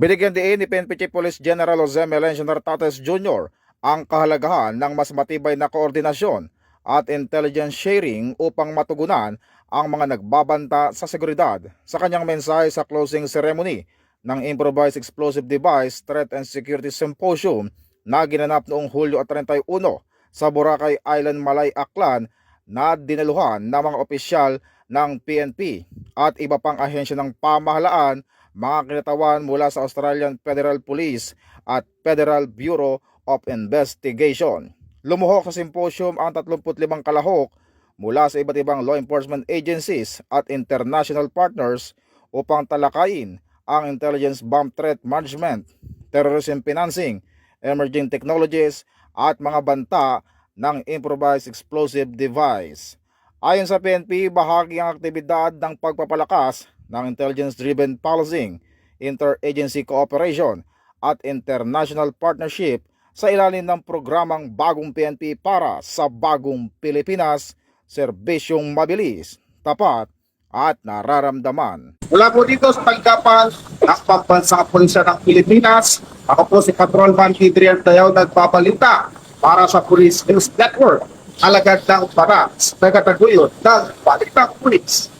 Binigyan din ni PNP Chief Police General Jose Melencio Nartates Jr. ang kahalagahan ng mas matibay na koordinasyon at intelligence sharing upang matugunan ang mga nagbabanta sa seguridad. Sa kanyang mensahe sa closing ceremony ng Improvised Explosive Device Threat and Security Symposium na ginanap noong Hulyo 31 sa Boracay Island, Malay, Aklan, na dinaluhan ng mga opisyal ng PNP at iba pang ahensya ng pamahalaan, mga kinatawan mula sa Australian Federal Police at Federal Bureau of Investigation. Lumuhok sa symposium ang 35 kalahok mula sa iba't ibang law enforcement agencies at international partners upang talakayin ang intelligence bomb threat management, terrorism financing, emerging technologies at mga banta ng improvised explosive device. Ayon sa PNP, bahagi ang aktibidad ng pagpapalakas ng intelligence-driven policing, interagency cooperation at international partnership sa ilalim ng programang Bagong PNP para sa Bagong Pilipinas, serbisyong mabilis, tapat at nararamdaman. Mula po dito sa tanggapan ng Pambansang Pulisya ng Pilipinas, ako po si Patrolman Adrian Tayaw nagpabalita para sa Police News Network. Alagad ng para sa tagataguyod ng Balitang Pulis.